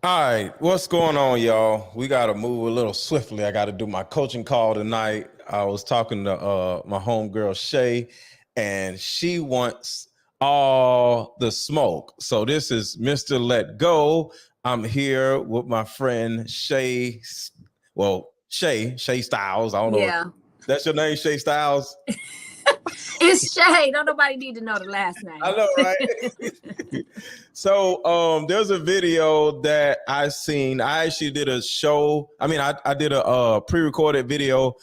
All right, what's going on, y'all? We got to move a little swiftly. I got to do my coaching call tonight. I was talking to my homegirl Shay, and she wants all the smoke. So this is Mr. Let Go. I'm here with my friend Shay. Well, Shay Styles. I don't know. Yeah. That's your name, Shay Styles? It's Shay. Don't nobody need to know the last name. I know, right? So there's a video that I seen. I actually did a show. I did a pre-recorded video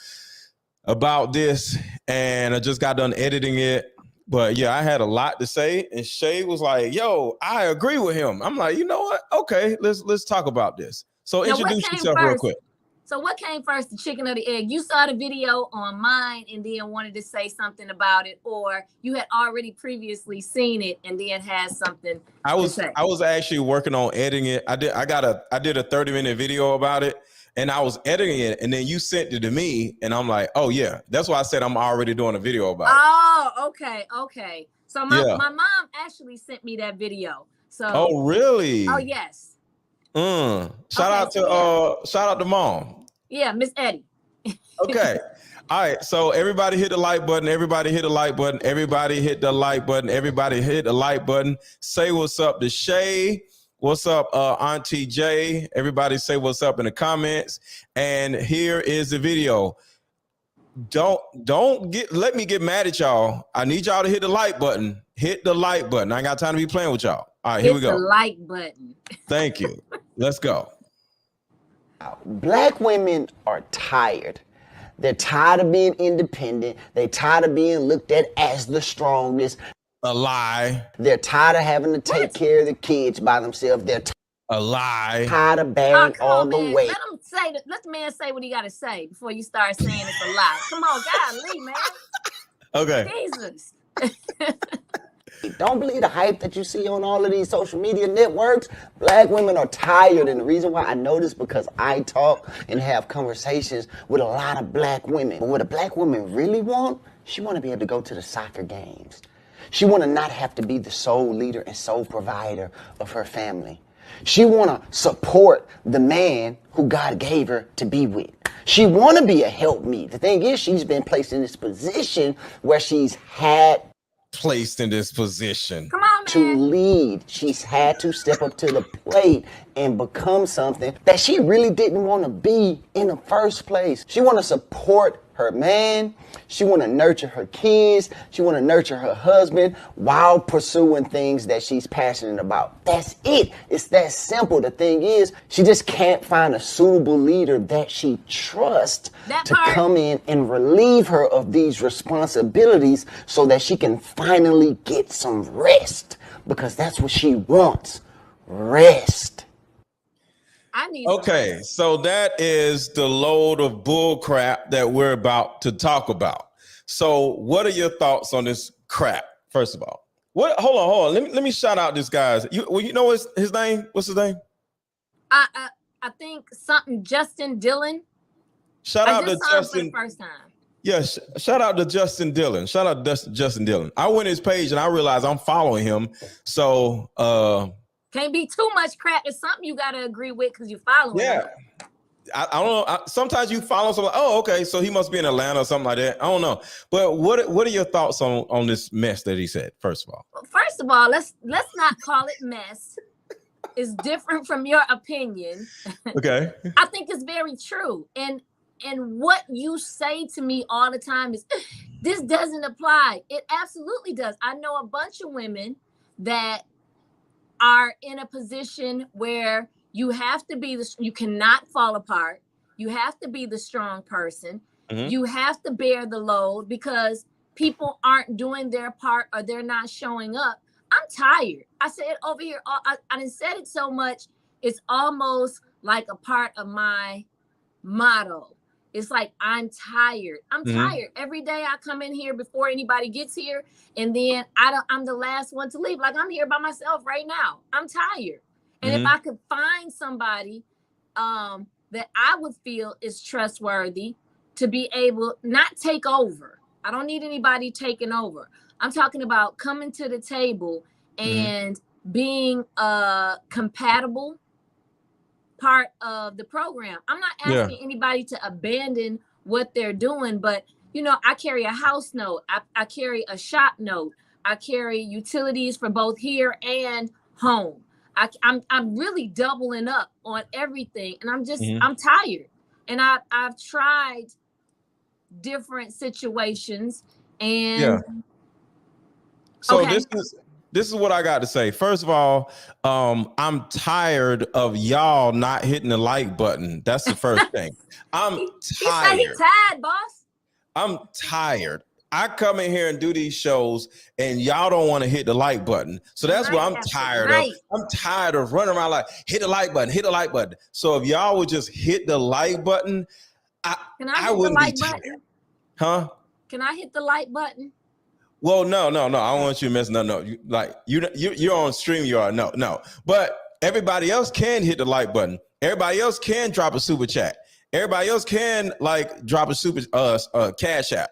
about this, and I just got done editing it. But yeah, I had a lot to say, and Shay was like, "Yo, I agree with him." I'm like, you know what? Okay, let's talk about this. So Now, introduce yourself real quick. So what came first, the chicken or the egg? You saw the video on mine and then wanted to say something about it, or you had already previously seen it and then had something to say? I was actually working on editing it. I did a 30-minute video about it, and I was editing it, and then you sent it to me, and I'm like, oh yeah, that's why I said I'm already doing a video about it. Oh, okay. So my mom actually sent me that video. So oh really? Oh yes. Shout out to mom. Yeah, Miss Eddie. Okay. All right. So everybody hit the like button. Everybody hit the like button. Everybody hit the like button. Everybody hit the like button. Say what's up to Shay. What's up, Auntie J? Everybody say what's up in the comments. And here is the video. Let me get mad at y'all. I need y'all to hit the like button. Hit the like button. I ain't got time to be playing with y'all. All right, here we go. Hit the like button. Thank you. Let's go. Black women are tired. They're tired of being independent. They're tired of being looked at as the strongest. A lie. They're tired of having to take care of the kids by themselves. They're a lie. Tired of bearing all the weight. Let the man say what he got to say before you start saying it's a lie. Come on, golly, man. Okay. Jesus. Don't believe the hype that you see on all of these social media networks. Black women are tired, and the reason why I know this because I talk and have conversations with a lot of black women. But what a black woman really want, she want to be able to go to the soccer games. She want to not have to be the sole leader and sole provider of her family. She want to support the man who God gave her to be with. She want to be a helpmeet. The thing is, she's been placed in this position where she's had placed in this position. Come on, man. To lead. She's had to step up to the plate and become something that she really didn't want to be in the first place. She want to support her man. She want to nurture her kids. She want to nurture her husband while pursuing things that she's passionate about. That's it. It's that simple. The thing is, she just can't find a suitable leader that she trusts to come in and relieve her of these responsibilities so that she can finally get some rest, because that's what she wants. Rest. Okay, so that is the load of bull crap that we're about to talk about. So what are your thoughts on this crap, first of all? Hold on. Let me shout out this guy. You know his name? What's his name? I think something Justin Dillon. Shout out to Justin. For the first time. Yes, shout out to Justin Dillon. Shout out to Justin Dillon. I went his page and I realized I'm following him. So can't be too much crap. It's something you got to agree with because you're following him. I don't know. Sometimes you follow someone. Oh, okay. So he must be in Atlanta or something like that. I don't know. But what are your thoughts on this mess that he said? First of all, let's not call it mess. It's different from your opinion. Okay. I think it's very true. And what you say to me all the time is, this doesn't apply. It absolutely does. I know a bunch of women that are in a position where you have to be you cannot fall apart. You have to be the strong person. Mm-hmm. You have to bear the load because people aren't doing their part or they're not showing up. I'm tired. I said it over here. I done said it so much. It's almost like a part of my motto. It's like, I'm tired. I'm tired. Every day I come in here before anybody gets here, and then I'm the last one to leave. Like, I'm here by myself right now. I'm tired. And if I could find somebody that I would feel is trustworthy to be able, not take over. I don't need anybody taking over. I'm talking about coming to the table and being compatible part of the program. I'm not asking anybody to abandon what they're doing, but you know, I carry a house note, I carry a shop note, I carry utilities for both here and home. I'm really doubling up on everything, and I'm tired. And I've tried different situations, and so this is what I got to say. First of all, I'm tired of y'all not hitting the like button. That's the first thing. I'm tired. He's tired, boss. I'm tired. I come in here and do these shows and y'all don't want to hit the like button. So that's what I'm tired of. I'm tired of running around like, hit the like button, hit the like button. So if y'all would just hit the like button, I wouldn't be tired. Huh? Can I hit the like button? Well, no. I don't want you to mess. No. You're on StreamYard. No. But everybody else can hit the like button. Everybody else can drop a super chat. Everybody else can like drop a super Cash App.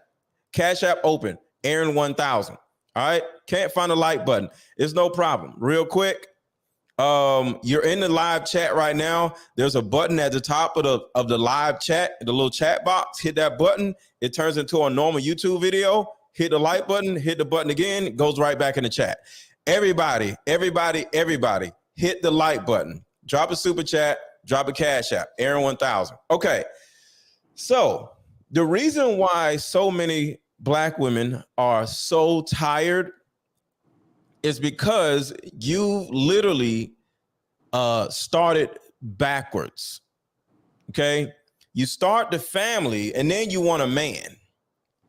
Cash App open. Aaron 1000. All right. Can't find the like button. It's no problem. Real quick. You're in the live chat right now. There's a button at the top of the live chat, the little chat box. Hit that button. It turns into a normal YouTube video. Hit the like button, hit the button again, it goes right back in the chat. Everybody, hit the like button. Drop a super chat, drop a Cash App, Aaron 1000. Okay, so the reason why so many Black women are so tired is because you literally started backwards, okay? You start the family and then you want a man,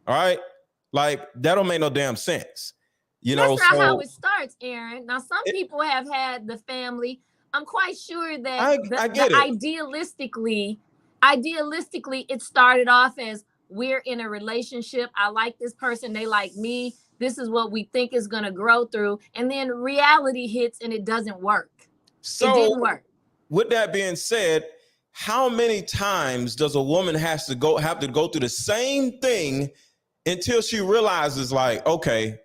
all right? Like, that don't make no damn sense. You know, that's not how it starts, Aaron. Now, some people have had the family. I'm quite sure that I get it. Idealistically, it started off as we're in a relationship. I like this person. They like me. This is what we think is going to grow through. And then reality hits and it doesn't work. So, it didn't work. With that being said, how many times does a woman have to go through the same thing until she realizes, like, okay,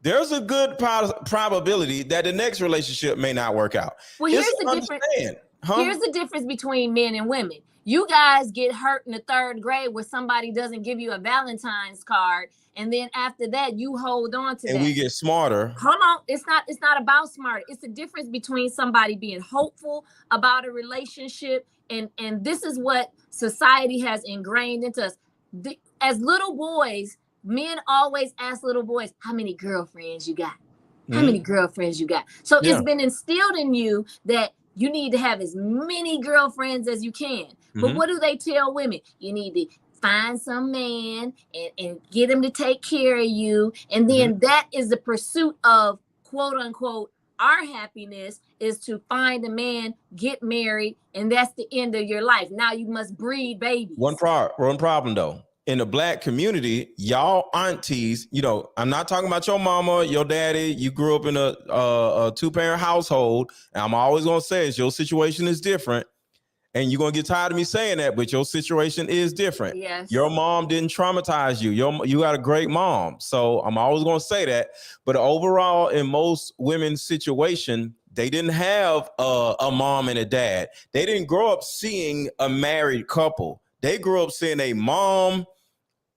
there's a good probability that the next relationship may not work out? Well, here's the difference between men and women. You guys get hurt in the 3rd grade where somebody doesn't give you a Valentine's card, and then after that, you hold on to that. And we get smarter. Hold on, it's not about smart. It's the difference between somebody being hopeful about a relationship, and this is what society has ingrained into us. As little boys, men always ask little boys, how many girlfriends you got? How many girlfriends you got? So it's been instilled in you that you need to have as many girlfriends as you can. But what do they tell women? You need to find some man and get him to take care of you. And then that is the pursuit of, quote unquote, our happiness is to find a man, get married, and that's the end of your life. Now you must breed babies. One problem though. In the Black community, y'all aunties, you know, I'm not talking about your mama, your daddy. You grew up in a 2-parent household. And I'm always going to say is your situation is different. And you're going to get tired of me saying that, but your situation is different. Yes. Your mom didn't traumatize you. You got a great mom. So I'm always going to say that. But overall, in most women's situation, they didn't have a mom and a dad. They didn't grow up seeing a married couple. They grew up seeing a mom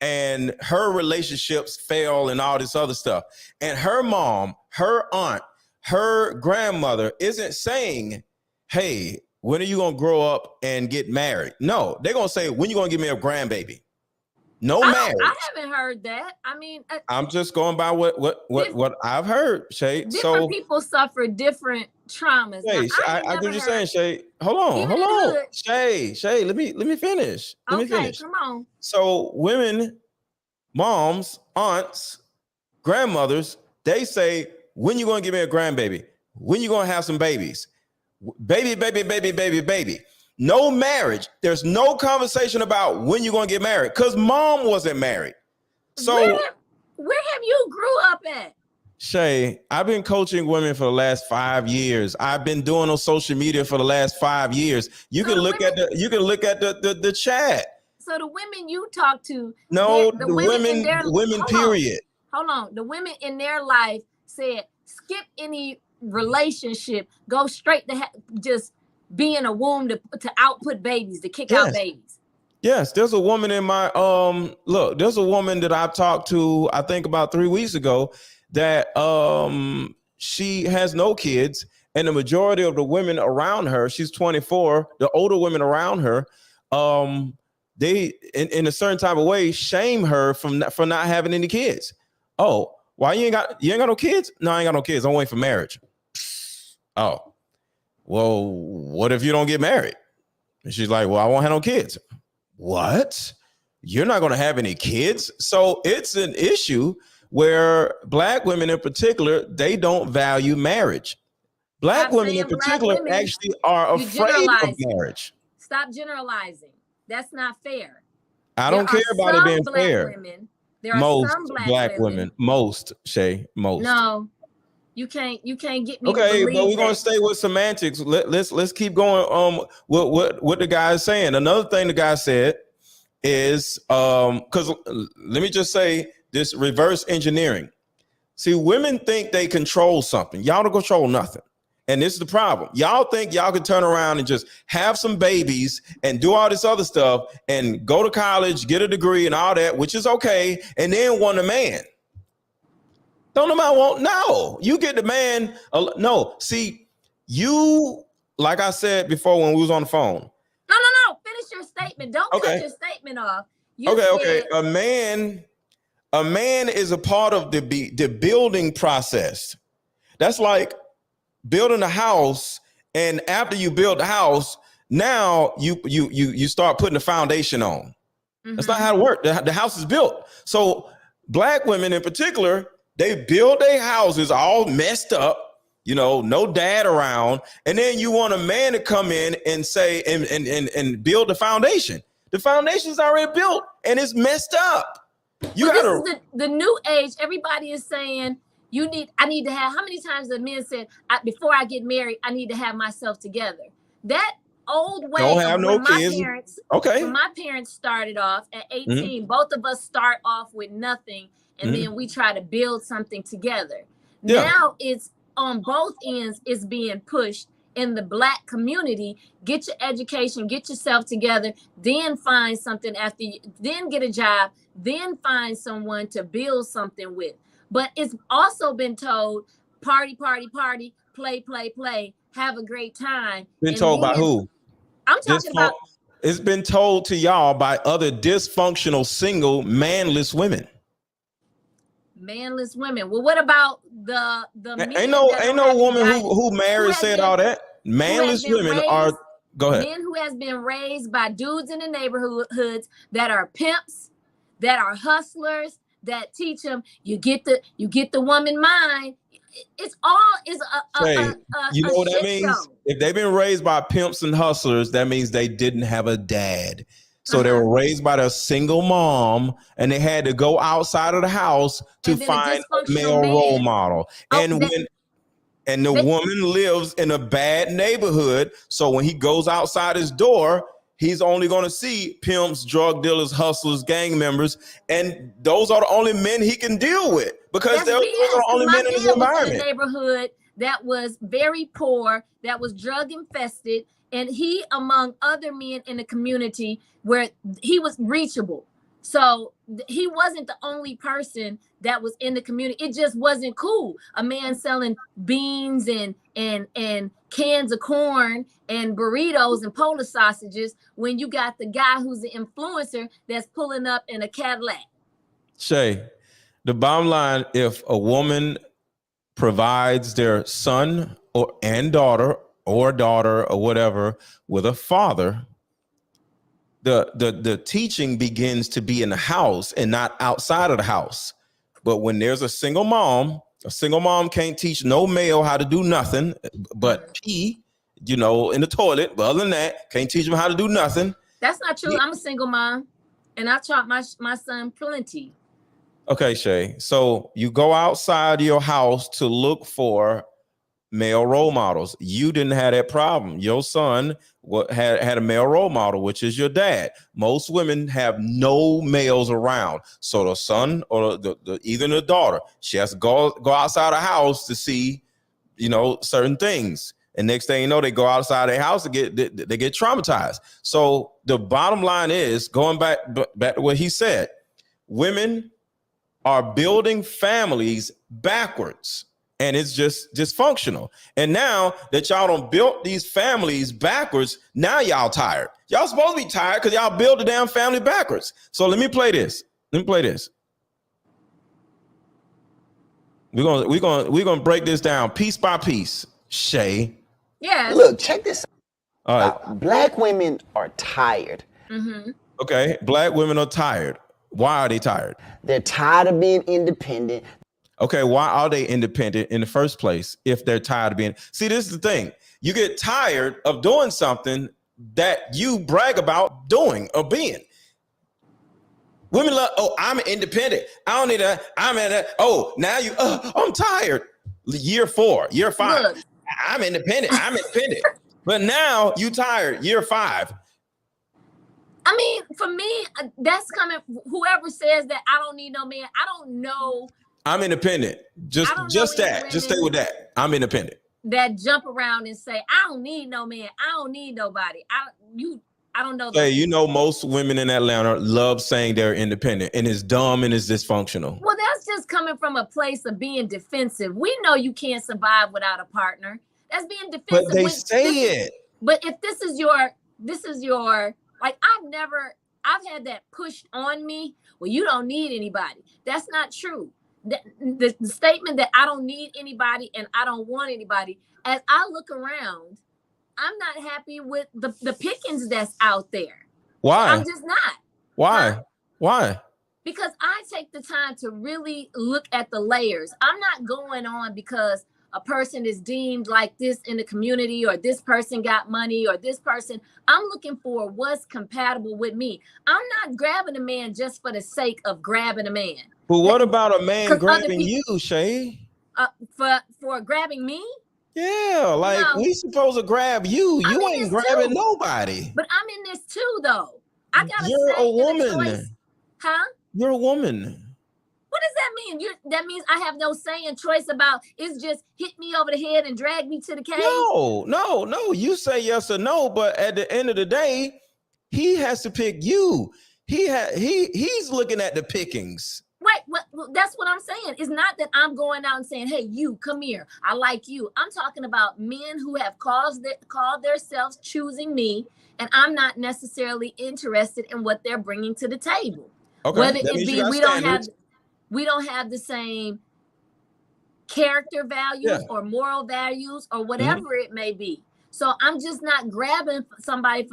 and her relationships fail and all this other stuff. And her mom, her aunt, her grandmother isn't saying, hey, when are you going to grow up and get married? No, they're going to say, when you going to give me a grandbaby? No marriage. I haven't heard that. I mean, I'm just going by what I've heard, Shay. Different people suffer different traumas. Shay, I get what you're saying, Shay. Hold on. Shay, let me finish. Let me finish. Come on. So women, moms, aunts, grandmothers, they say, when you going to give me a grandbaby? When you going to have some babies? Baby. No marriage. There's no conversation about when you're going to get married because mom wasn't married. So where have you grew up at? Shay, I've been coaching women for the last 5 years. I've been doing on social media for the last 5 years. You can look at the chat. So the women you talk to, the women period. Hold on. The women in their life said, skip any relationship, go straight to just being a womb to output babies, to kick out Yes. babies. Yes, there's a woman in my look, there's a woman that I talked to, I think about 3 weeks ago, that she has no kids, and the majority of the women around her, she's 24, the older women around her, they in a certain type of way shame her for not having any kids. Oh, why you ain't got no kids? No, I ain't got no kids. I'm waiting for marriage. Oh, well, what if you don't get married? And she's like, well, I won't have no kids. What? You're not going to have any kids? So it's an issue where Black women in particular, they don't value marriage. Black women in particular actually are afraid of marriage. Stop generalizing. That's not fair. I don't care about it being fair. There are some black women. Most, Shay, most. No, you can't get me. Okay, to but we're gonna stay with semantics. Let's keep going. What the guy is saying. Another thing the guy said is because let me just say this: reverse engineering. See, women think they control something. Y'all don't control nothing. And this is the problem. Y'all think y'all can turn around and just have some babies and do all this other stuff and go to college, get a degree and all that, which is okay, and then want a man. Don't nobody want, no. You get the man, no. See, you, like I said before when we was on the phone. No. Finish your statement. Don't cut your statement off. Okay. A man is a part of the building process. That's like building a house, and after you build the house, now you start putting the foundation on. Mm-hmm. That's not how it works. The house is built. So Black women in particular, they build their houses all messed up, no dad around, and then you want a man to come in and say and build the foundation. The foundation's already built and it's messed up. This is the new age. Everybody is saying I need to have, how many times the men said, before I get married, I need to have myself together. That old way. Don't have no kids. When my parents started off at 18, both of us start off with nothing, and then we try to build something together. Yeah. Now it's on both ends, it's being pushed in the Black community. Get your education, get yourself together, then find something then get a job, then find someone to build something with. But it's also been told, party, play, have a great time. Been told by who? I'm talking about. It's been told to y'all by other dysfunctional, single, manless women. Manless women. Well, what about the ain't no woman who married said all that. Manless women are. Go ahead. Men who has been raised by dudes in the neighborhoods that are pimps, that are hustlers, that teach them you get the woman mind. It's all is you know what that means? Show. If they've been raised by pimps and hustlers, that means they didn't have a dad. So they were raised by their single mom, and they had to go outside of the house to find a male role model. And the woman lives in a bad neighborhood, so when he goes outside his door, he's only going to see pimps, drug dealers, hustlers, gang members, and those are the only men he can deal with because those are the only men in his environment. In a neighborhood that was very poor, that was drug infested, and he, among other men in the community, where he was reachable. So he wasn't the only person that was in the community. It just wasn't cool. A man selling beans and cans of corn and burritos and Polish sausages when you got the guy who's the influencer that's pulling up in a Cadillac. Shay, the bottom line, if a woman provides their son and daughter or whatever with a father, the teaching begins to be in the house and not outside of the house. But when there's a single mom can't teach no male how to do nothing but pee, in the toilet. But other than that, can't teach him how to do nothing. That's not true. I'm a single mom, and I taught my son plenty. Okay, Shay. So you go outside your house to look for male role models. You didn't have that problem. Your son had a male role model, which is your dad. Most women have no males around. So the son or even the daughter, she has to go outside the house to see, certain things. And next thing you know, they go outside their house and they get traumatized. So the bottom line is, going back to what he said, women are building families backwards, and it's just dysfunctional. And now that y'all done built these families backwards, now y'all tired. Y'all supposed to be tired because y'all build the damn family backwards. So let me play this. We're gonna break this down piece by piece. Shay. Yeah. Look, check this All right. out. Black women are tired. Mm-hmm. Okay. Black women are tired. Why are they tired? They're tired of being independent. Okay, why are they independent in the first place if they're tired of being? See, this is the thing. You get tired of doing something that you brag about doing or being. Women love, oh, I'm independent. I don't need that. I'm in that. Oh, now I'm tired. Year 4, year 5. Look. I'm independent. But now you tired. Year 5. I mean, for me, that's coming. Whoever says that I don't need no man, I don't know. I'm independent. Just that. Just stay with that. I'm independent. That jump around and say, I don't need no man. I don't need nobody. I don't know. Hey, you know, most women in Atlanta love saying they're independent, and it's dumb and it's dysfunctional. Well, that's just coming from a place of being defensive. We know you can't survive without a partner. That's being defensive. But they say it. But if this is your, like, I've had that pushed on me. Well, you don't need anybody. That's not true. The statement that I don't need anybody and I don't want anybody, as I look around, I'm not happy with the pickings that's out there. Why? I'm just not. Why? Why? Because I take the time to really look at the layers. I'm not going on because a person is deemed like this in the community, or this person got money, or this person. I'm looking for what's compatible with me. I'm not grabbing a man just for the sake of grabbing a man. But what about a man grabbing you, Shay? For grabbing me? Yeah, like, no, we supposed to grab you. You ain't grabbing nobody. But I'm in this too, though. I gotta. You're a woman. Huh? You're a woman. What does that mean? That means I have no say and choice about it's just hit me over the head and drag me to the cave? No. You say yes or no, but at the end of the day, he has to pick you. He's looking at the pickings. Right. Well, that's what I'm saying. It's not that I'm going out and saying, hey, you come here. I like you. I'm talking about men who have called themselves choosing me, and I'm not necessarily interested in what they're bringing to the table. Okay. Whether it be we don't have the same character values or moral values or whatever it may be. So I'm just not grabbing somebody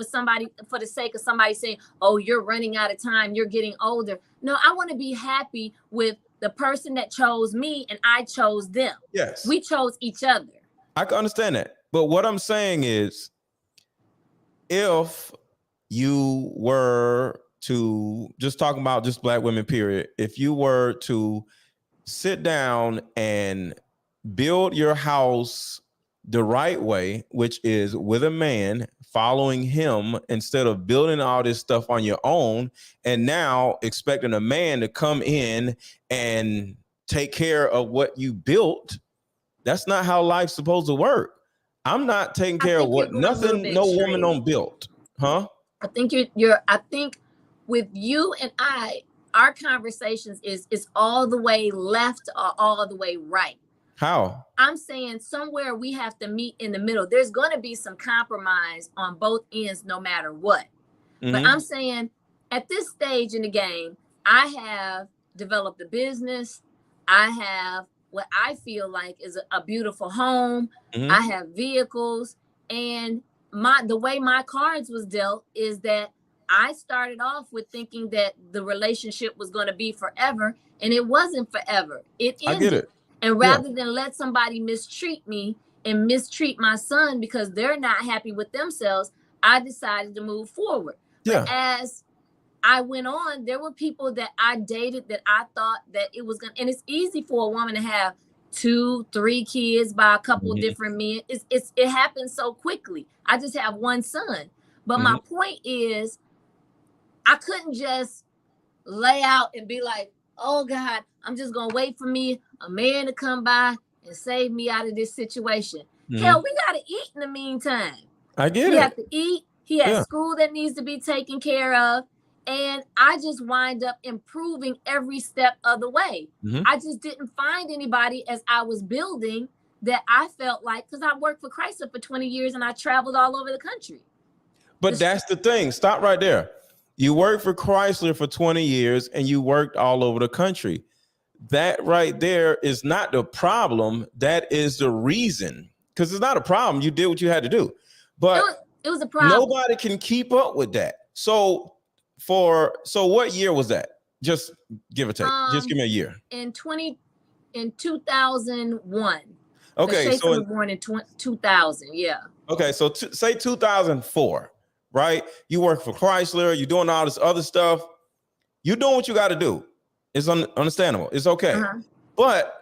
for the sake of somebody saying, oh, you're running out of time, you're getting older. No, I want to be happy with the person that chose me and I chose them. Yes. We chose each other. I can understand that. But what I'm saying is, if you were to, just talking about just black women, period, if you were to sit down and build your house the right way, which is with a man, following him instead of building all this stuff on your own, and now expecting a man to come in and take care of what you built, that's not how life's supposed to work. I'm not taking care of what no woman don't built. Huh? I think I think with you and I, our conversations is all the way left or all the way right. How? I'm saying somewhere we have to meet in the middle. There's going to be some compromise on both ends, no matter what. But I'm saying at this stage in the game, I have developed a business. I have what I feel like is a beautiful home. I have vehicles, and the way my cards was dealt is that I started off with thinking that the relationship was going to be forever, and it wasn't forever. It ended. I get it. And rather than let somebody mistreat me and mistreat my son because they're not happy with themselves, I decided to move forward. Yeah. But as I went on, there were people that I dated that I thought that it was going to, and it's easy for a woman to have 2-3 kids by a couple of different men. It happens so quickly. I just have one son. But my point is, I couldn't just lay out and be like, oh God, I'm just going to wait for me a man to come by and save me out of this situation. Hell, we got to eat in the meantime. I get We it. have to eat. He has school that needs to be taken care of. And I just wind up improving every step of the way. I just didn't find anybody as I was building that I felt like, because I worked for Chrysler for 20 years and I traveled all over the country. But that's the thing. Stop right there. You worked for Chrysler for 20 years and you worked all over the country. That right there is not the problem. That is the reason. Because it's not a problem. You did what you had to do. But it was a problem. Nobody can keep up with that. So what year was that? Just give or take. Just give me a year. In 2001. Okay, so was born in 2000. Yeah. Okay, so say 2004, right? You work for Chrysler. You're doing all this other stuff. You're doing what you got to do. It's understandable. It's okay. But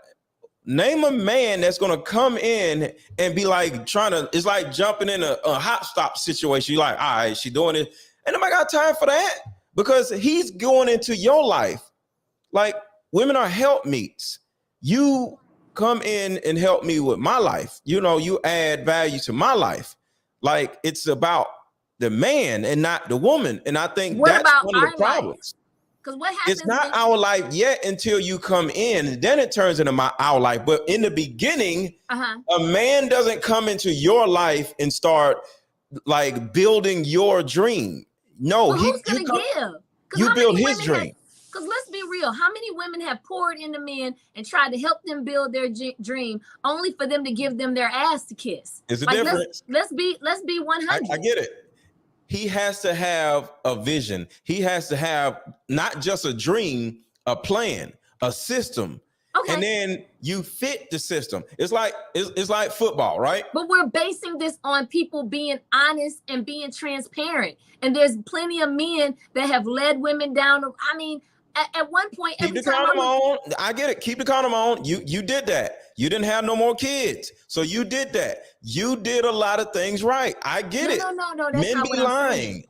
name a man that's going to come in and be like it's like jumping in a hot stop situation. You're like, all right, she doing it. And nobody got time for that because he's going into your life. Like, women are helpmeets. You come in and help me with my life. You know, you add value to my life. Like, it's about the man and not the woman. And I think that's one of the problems. Because what happens? It's not our life yet until you come in. Then it turns into our life. But in the beginning, a man doesn't come into your life and start like building your dream. No, well, who's gonna give? You build his dream. Because let's be real, how many women have poured into men and tried to help them build their dream, only for them to give them their ass to kiss? It's a difference. Let's be 100. I get it. He has to have a vision. He has to have not just a dream, a plan, a system. Okay. And then you fit the system. It's like football, right? But we're basing this on people being honest and being transparent. And there's plenty of men that have led women down. I mean, at one point, keep the condom on. I get it. Keep the condom on. You did that. You didn't have no more kids, so you did that. You did a lot of things right. I get it. No. That's Men not be what I'm lying.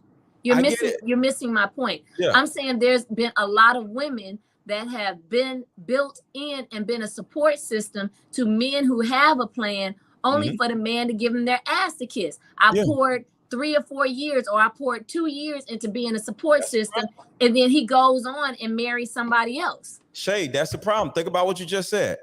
Saying. You're missing my point. Yeah. I'm saying there's been a lot of women that have been built in and been a support system to men who have a plan, only for the man to give them their ass to kiss. I poured 3 or 4 years, or I poured 2 years into being a support system, and then he goes on and marries somebody else. Shay, that's the problem. Think about what you just said.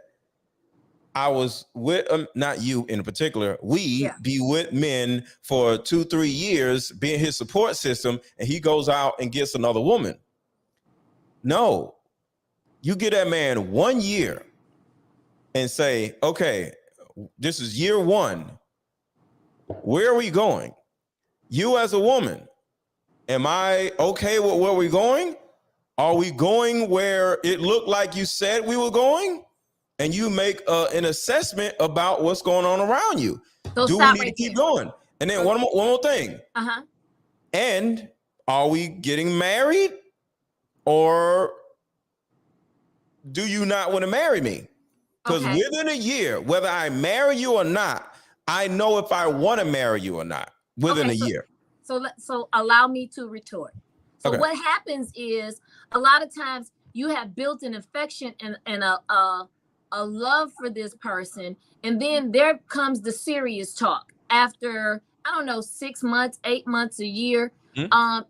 I was with not you in particular. We be with men for 2-3 years, being his support system, and he goes out and gets another woman. No, you get that man 1 year and say, okay, this is year 1. Where are we going? You as a woman, am I okay with where we're going? Are we going where it looked like you said we were going? And you make an assessment about what's going on around you. Do we need to keep going? And then one more thing. And are we getting married? Or do you not want to marry me? Because within a year, whether I marry you or not, I know if I want to marry you or not within a year. So allow me to retort. So what happens is a lot of times you have built an affection and a love for this person, and then there comes the serious talk after, I don't know, 6 months, 8 months, a year.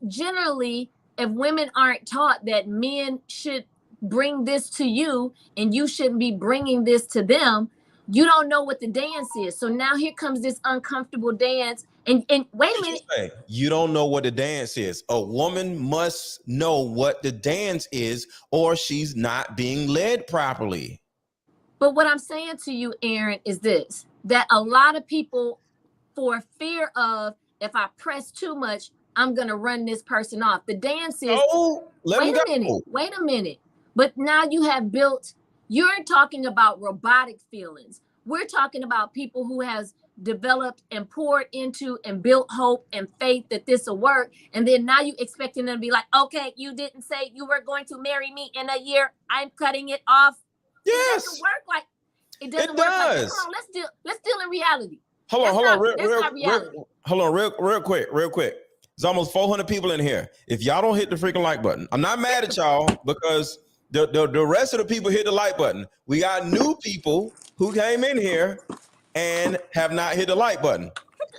Generally, if women aren't taught that men should bring this to you and you shouldn't be bringing this to them, you don't know what the dance is. So now here comes this uncomfortable dance. And wait a minute. You don't know what the dance is. A woman must know what the dance is, or she's not being led properly. But what I'm saying to you, Aaron, is this, that a lot of people, for fear of, if I press too much, I'm going to run this person off. The dance is, wait a minute. But now you have built, you're talking about robotic feelings. We're talking about people who has developed and poured into and built hope and faith that this will work. And then now you expecting them to be like, okay, you didn't say you were going to marry me in a year. I'm cutting it off. Yes. It doesn't work like it doesn't work like that. Come on, let's deal in reality. Hold on, real quick. There's almost 400 people in here. If y'all don't hit the freaking like button, I'm not mad at y'all because the rest of the people hit the like button. We got new people who came in here and have not hit the like button.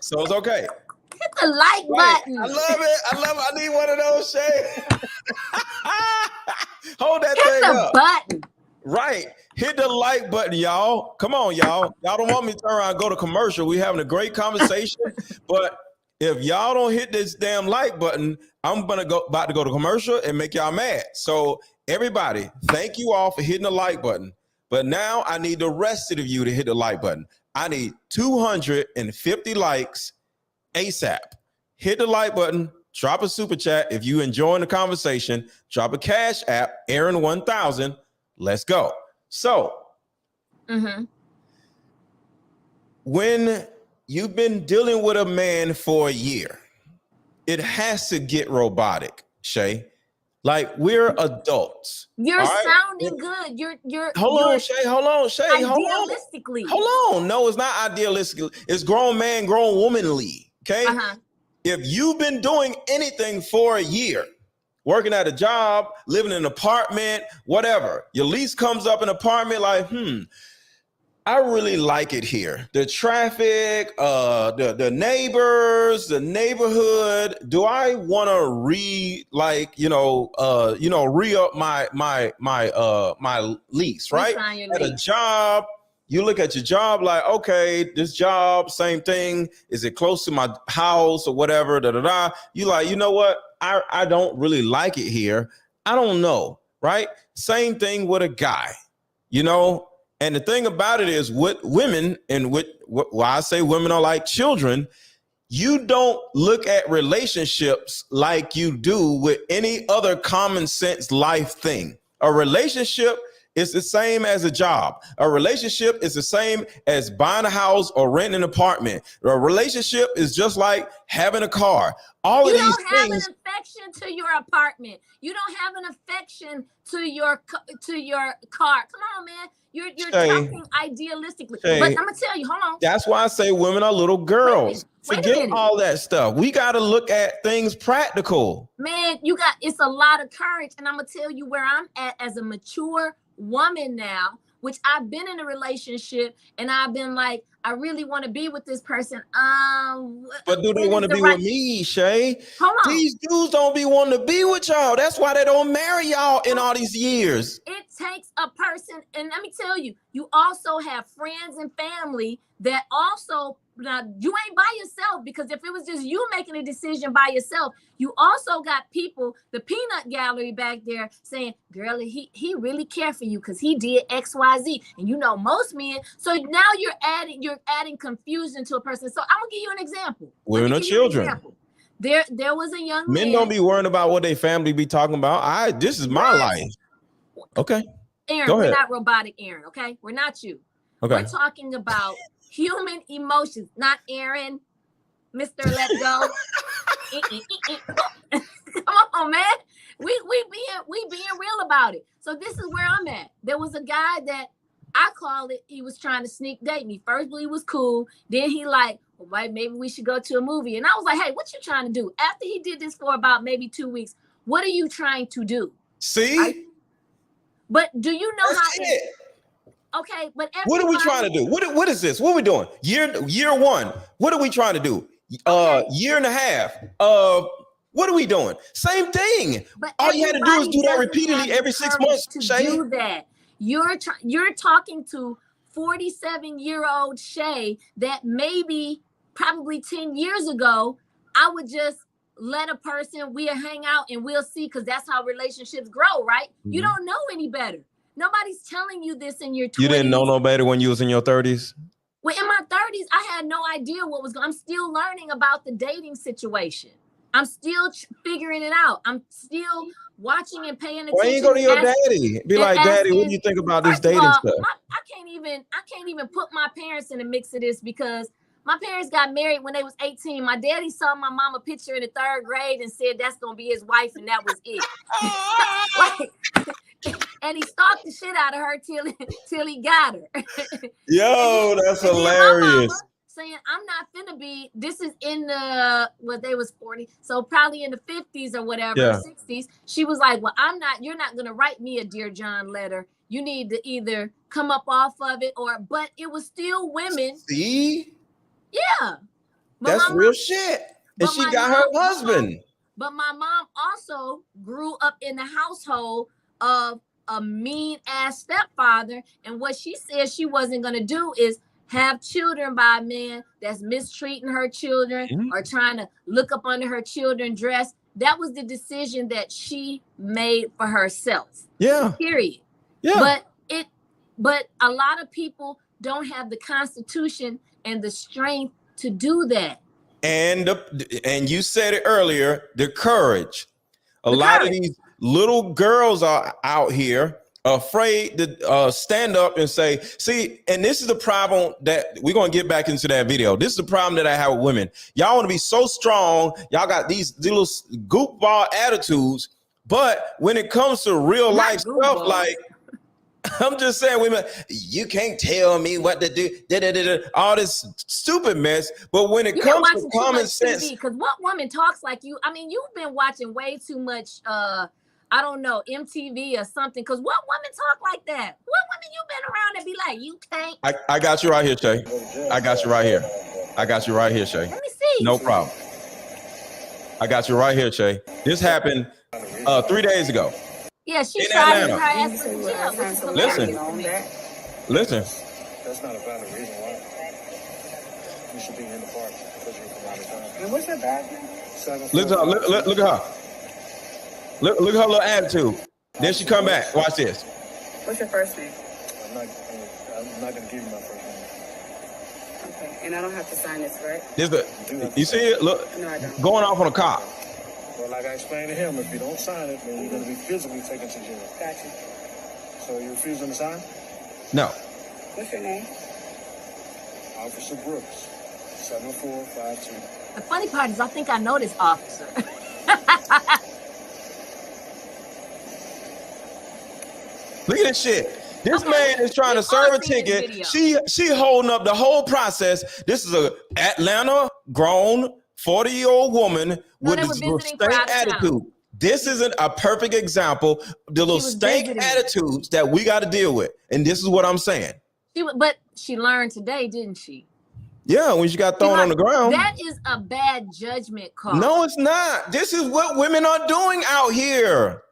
So it's okay. Hit the like button. I love it. I need one of those, Shay. Hold that Hit thing the up. button. Right. Hit the like button, y'all. Come on, y'all. Y'all don't want me to turn around and go to commercial. We having a great conversation. But if y'all don't hit this damn like button, I'm about to go to commercial and make y'all mad. So everybody, thank you all for hitting the like button. But now I need the rest of you to hit the like button. I need 250 likes ASAP. Hit the like button. Drop a super chat. If you enjoying the conversation, drop a cash app, Aaron 1000. Let's go. So, when you've been dealing with a man for a year, it has to get robotic, Shay. Like, we're adults. You're sounding good. You're Hold on, Shay. Idealistically. Hold on. No, it's not idealistically. It's grown man, grown womanly. Okay. If you've been doing anything for a year, working at a job, living in an apartment, whatever, your lease comes up in an apartment, like, I really like it here. The traffic, the neighbors, the neighborhood. Do I want to re-up my lease, right? At a job, you look at your job like, okay, this job, same thing. Is it close to my house or whatever? You like, you know what? I don't really like it here. I don't know, right? Same thing with a guy, you know? And the thing about it is with women, and why I say women are like children, you don't look at relationships like you do with any other common sense life thing. A relationship is the same as a job. A relationship is the same as buying a house or renting an apartment. A relationship is just like having a car. All of these things. You don't have an affection to your apartment. You don't have an affection to your car. Come on, man. You're talking idealistically. But I'm gonna tell you, hold on. That's why I say women are little girls. Forget all that stuff. We got to look at things practical. Man, it's a lot of courage. And I'm gonna tell you where I'm at as a mature woman now, which I've been in a relationship and I've been like, I really want to be with this person. But do they want to be with me, Shay? Hold on. These dudes don't be wanting to be with y'all. That's why they don't marry y'all in all these years. It takes a person, and let me tell you, you also have friends and family that also, now you ain't by yourself, because if it was just you making a decision by yourself, you also got people, the peanut gallery back there saying, girl, he really care for you because he did XYZ. And you know, most men, so now you're adding confusion to a person. So I'm gonna give you an example. Women are children. There was a young man. Men don't be worrying about what their family be talking about. This is my life. Okay. Aaron, we're not robotic, Aaron, okay? We're not you. Okay. We're talking about human emotions, not Aaron, MrLetGo. Come on, man. We being real about it. So this is where I'm at. There was a guy that I call it, he was trying to sneak date me. First, he was cool. Then he like, well, maybe we should go to a movie. And I was like, hey, what you trying to do? After he did this for about maybe 2 weeks, what are you trying to do? See? But do you know okay, but what are we trying to do? What is this? What are we doing? Year one. What are we trying to do? Year and a half. What are we doing? Same thing. But all you had to do is do that repeatedly every 6 months. To do that, you're talking to 47-year-old Shay that probably 10 years ago, I would just let a person, we'll hang out and we'll see, because that's how relationships grow, right? Mm-hmm. You don't know any better. Nobody's telling you this in your 20s. You didn't know no better when you was in your 30s? Well, in my 30s, I had no idea what was going on. I'm still learning about the dating situation. I'm still figuring it out. I'm still watching and paying attention. Why you go to your daddy? Be like, Daddy, what do you think about this dating stuff? I can't even put my parents in the mix of this, because my parents got married when they was 18. My daddy saw my mama picture in the 3rd grade and said that's gonna be his wife, and that was it. And he stalked the shit out of her till he got her. Yo, that's hilarious. saying, I'm not finna be, this is in the, what they was 40, so probably in the 50s or whatever, Yeah. 60s. She was like, well, you're not gonna write me a Dear John letter. You need to either come up off of it but it was still women. See? Yeah. But That's real shit. And she got her husband. But my mom also grew up in the household of a mean ass stepfather. And what she said she wasn't going to do is have children by a man that's mistreating her children or trying to look up under her children's dress. That was the decision that she made for herself. Yeah. Period. Yeah. But a lot of people don't have the constitution and the strength to do that. And you said it earlier, the courage. A lot of these little girls are out here afraid to stand up and say, see, and this is the problem that we're going to get back into that video. This is the problem that I have with women. Y'all want to be so strong. Y'all got these little goofball attitudes. But when it comes to real life stuff, like, I'm just saying, women, you can't tell me what to do, all this stupid mess. But when it comes to common sense, because what woman talks like you? I mean, you've been watching way too much, I don't know, MTV or something. Because what women talk like that? What women you been around that be like, you can't? I got you right here, Shay. I got you right here. I got you right here, Shay. Let me see. No problem. I got you right here, Shay. This happened 3 days ago. Yeah, she tried to her ass. Listen. That's not a valid reason why you should be in the park because you're from out of town. And what's her bathroom? Look at her. Look at her little attitude. Then she come back. Watch this. What's your first name? I'm not going to give you my first name. Okay, and I don't have to sign this, right? You see it? Look, no, I don't. Going off on a car. Well, like I explained to him, if you don't sign it, then you're going to be physically taken to jail. Gotcha. So you're refusing to sign? No. What's your name? Officer Brooks, 7452. The funny part is I think I know this officer. Look at this shit. This man is trying to serve a ticket. She holding up the whole process. This is a Atlanta grown 40-year-old woman with this stank attitude. This isn't a perfect example. The little stank attitudes that we got to deal with. And this is what I'm saying. But she learned today, didn't she? Yeah, when she got thrown on the ground. That is a bad judgment call. No, it's not. This is what women are doing out here.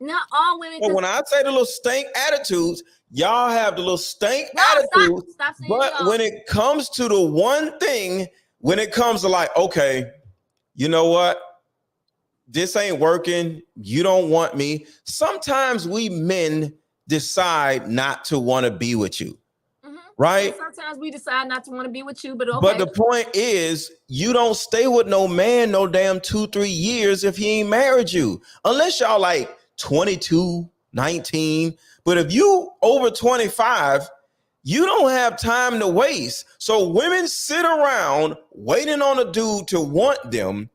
Not all women. But when I say the little stank attitudes, y'all have the little stank attitudes. Stop saying but when it comes to the one thing, when it comes to like, okay, you know what? This ain't working. You don't want me. Sometimes we men decide not to want to be with you. Right? And sometimes we decide not to want to be with you, but okay. But the point is, you don't stay with no man no damn 2-3 years if he ain't married you. Unless y'all like 22, 19. But if you over 25, you don't have time to waste. So women sit around waiting on a dude to want them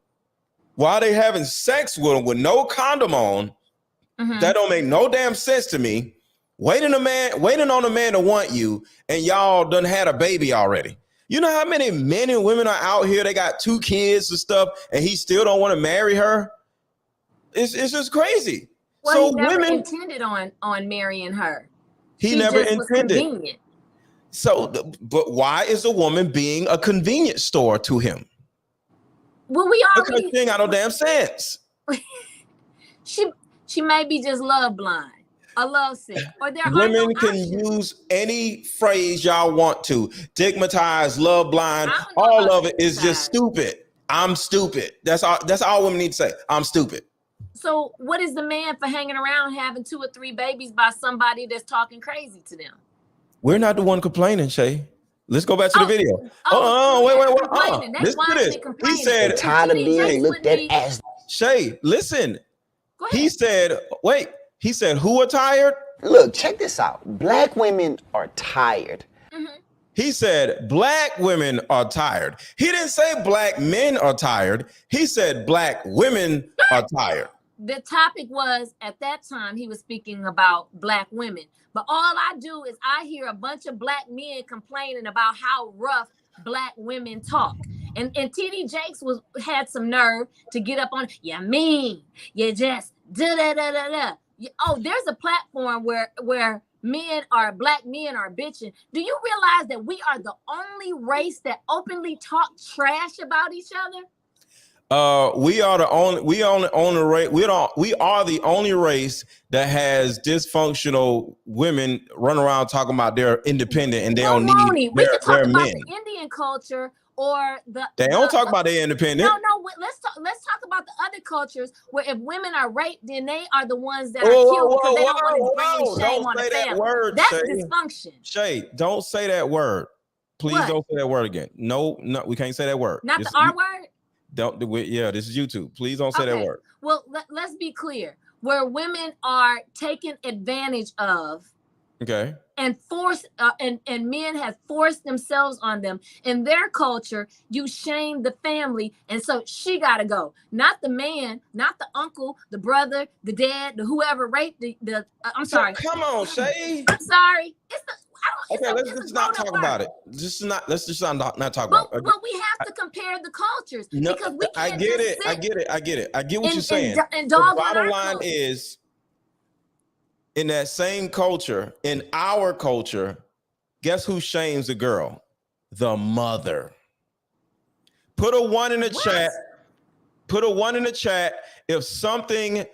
while they having sex with them with no condom on. That don't make no damn sense to me. Waiting on a man to want you, and y'all done had a baby already. You know how many men and women are out here, they got 2 kids and stuff, and he still don't want to marry her? It's just crazy. Well, so he never intended on marrying her. He never intended. So, but why is a woman being a convenience store to him? Well, we already... Because she ain't got no damn sense. She may be just love blind. A love sick, or there women can use any phrase y'all want to. Stigmatize, love blind, all of it is just stupid. I'm stupid. That's all women need to say. I'm stupid. So what is the man for hanging around having 2 or 3 babies by somebody that's talking crazy to them? We're not the one complaining, Shay. Let's go back to the video. Wait. Listen to this. He said, tired of being looked at as. Shay, listen. He said, wait. He said, who are tired? Look, check this out. Black women are tired. He said, black women are tired. He didn't say black men are tired. He said black women are tired. The topic was, at that time, he was speaking about black women. But all I do is I hear a bunch of black men complaining about how rough Black women talk. And TD Jakes had some nerve to get up on, you mean, you just da-da-da-da-da. Oh, there's a platform where Black men are bitching. Do you realize that we are the only race that openly talk trash about each other? We are the only race that has dysfunctional women running around talking about they're independent and they don't need we can talk their about men. the Indian culture or They don't talk about they're independent. No, let's talk about the other cultures where if women are raped, then they are the ones that are killed because they don't want to bring shame on the family. That's dysfunction. Shay, don't say that word. Please don't say that word again. No, we can't say that word. Not the R word? Don't do it. Yeah, this is YouTube. Please don't say that word. Well, let's be clear. Where women are taken advantage of, okay, and forced, and men have forced themselves on them in their culture, you shame the family, and so she got to go. Not the man, not the uncle, the brother, the dad, the whoever raped the. I'm sorry. Come on, Shay. I'm sorry. It's the. Okay, let's just not talk about it. Let's just not talk about it. But we have to compare the cultures because we can't. I get it. I get what you're saying. And the bottom line is, in that same culture, in our culture, guess who shames a girl? The mother. Put a 1 in the chat. Put a 1 in the chat if something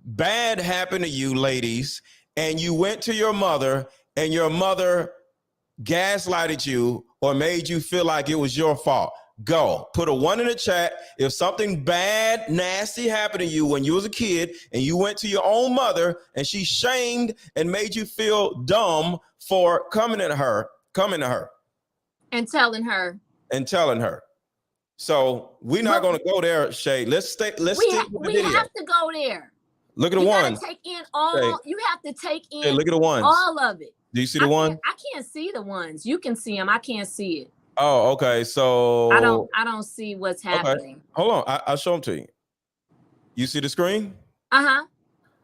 bad happened to you, ladies, and you went to your mother and your mother gaslighted you or made you feel like it was your fault. Go. Put a 1 in the chat if something bad, nasty happened to you when you was a kid and you went to your own mother and she shamed and made you feel dumb for coming to her. And telling her. So we're not going to go there, Shay. Let's stick with the video. We have to go there. Look at the ones. You have to take in look at the ones. All of it. Do you see the one? I can't see the ones. You can see them. I can't see it. Oh, okay. So I don't see what's happening. Okay. Hold on. I'll show them to you. You see the screen? Uh-huh.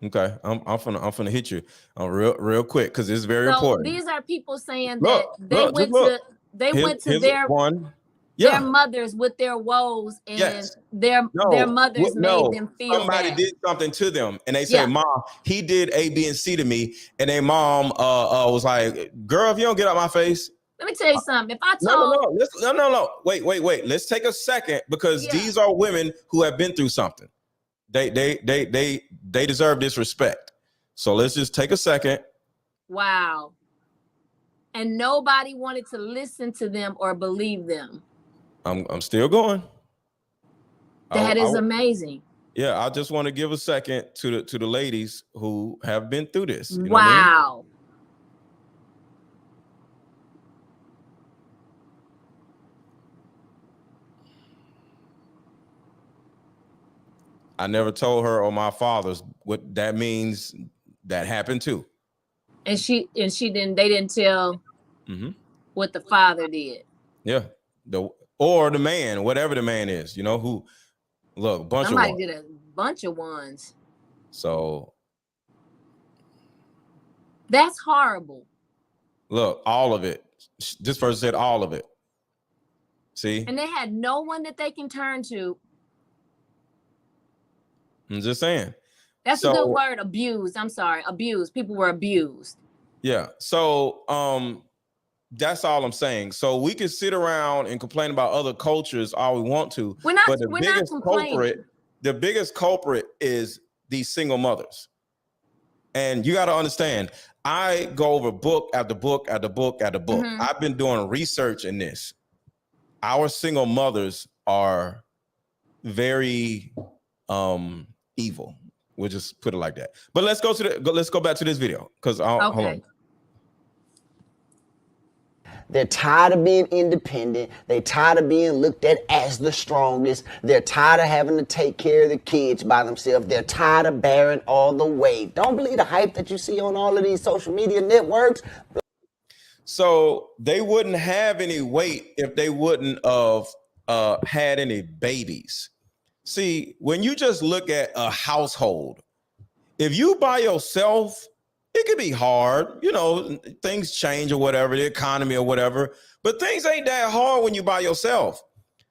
Okay. I'm finna hit you real quick because it's very important. These are people saying that they went to their mothers with their woes, and their mothers made them feel somebody bad. did something to them, and they said, "Mom, he did A, B, and C to me," and their mom was like, "Girl, if you don't get out my face." Let me tell you something. If I told no, wait. Let's take a second because these are women who have been through something. They deserve this respect. So let's just take a second. Wow. And nobody wanted to listen to them or believe them. I'm still going. That is amazing. Yeah, I just want to give a second to the ladies who have been through this. You know wow. what I mean? I never told her or my fathers what that means. That happened too. And they didn't tell what the father did. Yeah. Or the man, whatever the man is, who Somebody did a bunch of ones. So that's horrible. Look, all of it. This person said all of it. See? And they had no one that they can turn to. I'm just saying. That's a good word, abused. I'm sorry, abused. People were abused. Yeah. So that's all I'm saying. So we can sit around and complain about other cultures all we want to. We're not complaining. The biggest culprit is these single mothers. And you got to understand, I go over book after book after book after book. I've been doing research in this. Our single mothers are very evil. We'll just put it like that. But let's go back to this video because hold on. They're tired of being independent. They're tired of being looked at as the strongest. They're tired of having to take care of the kids by themselves. They're tired of bearing all the weight. Don't believe the hype that you see on all of these social media networks. So they wouldn't have any weight if they wouldn't have had any babies. See, when you just look at a household, if you by yourself it could be hard. You know, things change or whatever, the economy or whatever. But things ain't that hard when you by yourself.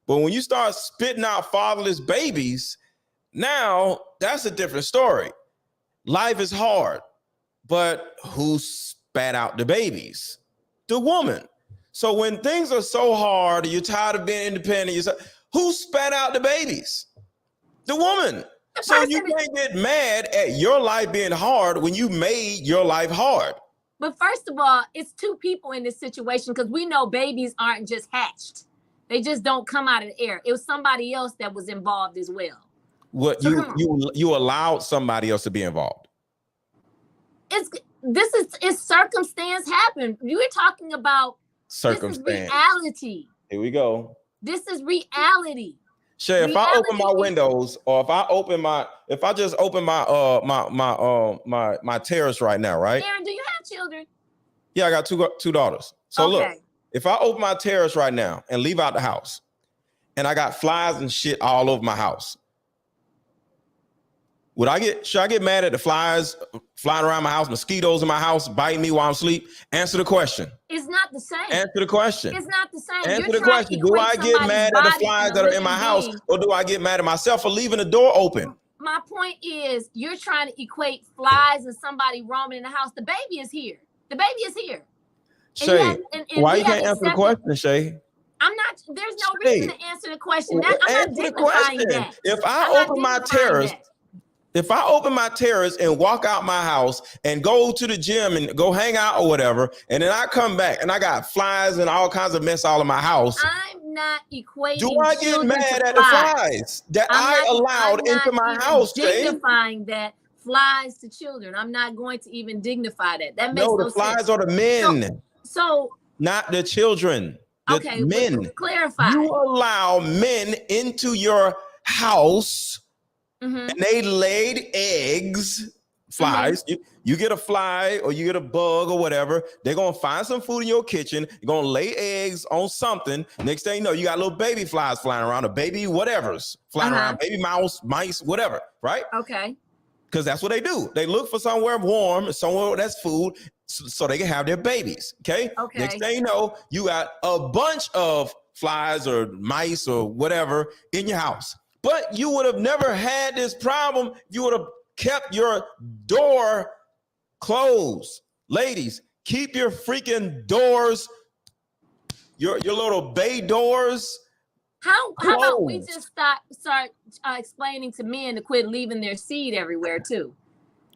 But when you start spitting out fatherless babies, now that's a different story. Life is hard, but who spat out the babies? The woman. So when things are so hard, you're tired of being independent, who spat out the babies? The woman. So you can't get mad at your life being hard when you made your life hard. But first of all, it's two people in this situation because we know babies aren't just hatched. They just don't come out of the air. It was somebody else that was involved as well. What you allowed somebody else to be involved. It's circumstance happened. You were talking about Circumstance. This is reality. Here we go. This is reality. Shay, if I open my windows, or if I just open my terrace right now, right? Aaron, do you have children? Yeah, I got two daughters. So look, if I open my terrace right now and leave out the house, and I got flies and shit all over my house, should I get mad at the flies flying around my house, mosquitoes in my house, biting me while I'm asleep? Answer the question. It's not the same. Answer the question. It's not the same. Answer the question. Do I get mad at the flies that are in my house, or do I get mad at myself for leaving the door open? My point is, you're trying to equate flies and somebody roaming in the house. The baby is here. The baby is here. Shay, why you can't answer the question, Shay? I'm not. There's no reason to answer the question. I'm not dignifying that. If I open my terrace. If I open my terrace and walk out my house and go to the gym and go hang out or whatever, and then I come back and I got flies and all kinds of mess all in my house. I'm not equating. Do I get mad at the flies that I allowed into my house, Jay? Dignifying that flies to children. I'm not going to even dignify that. That makes no sense. The flies are the men. So not the children. The men. Clarify. You allow men into your house. Mm-hmm. And they laid eggs, flies. Mm-hmm. You get a fly or you get a bug or whatever. They're going to find some food in your kitchen. You're going to lay eggs on something. Next thing you know, you got little baby flies flying around, or baby whatever's flying around, baby mouse, mice, whatever, right? Okay. Because that's what they do. They look for somewhere warm, somewhere that's food, so they can have their babies, okay? Next thing you know, you got a bunch of flies or mice or whatever in your house. But you would have never had this problem if you would have kept your door closed. Ladies, keep your freaking doors, your little bay doors. How about we just start explaining to men to quit leaving their seed everywhere too?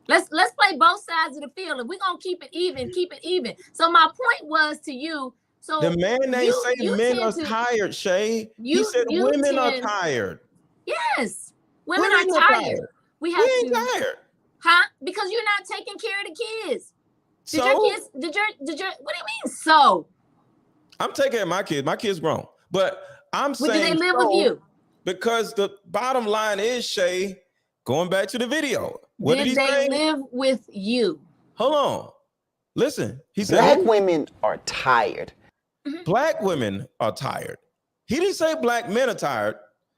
Let's play both sides of the field. If we're gonna keep it even. So my point was to you. So the man ain't say men are tired, Shay. He said women are tired. Yes, women are tired. We ain't tired. Huh? Because you're not taking care of the kids. Did so? Your kids? Did your? What do you mean? So? I'm taking care of my kids. My kids grown, but I'm saying. Do they live with you? Because the bottom line is, Shay, going back to the video. What did he say? Did they live with you? Hold on. Listen. He said black women are tired. Black women are tired. He didn't say black men are tired.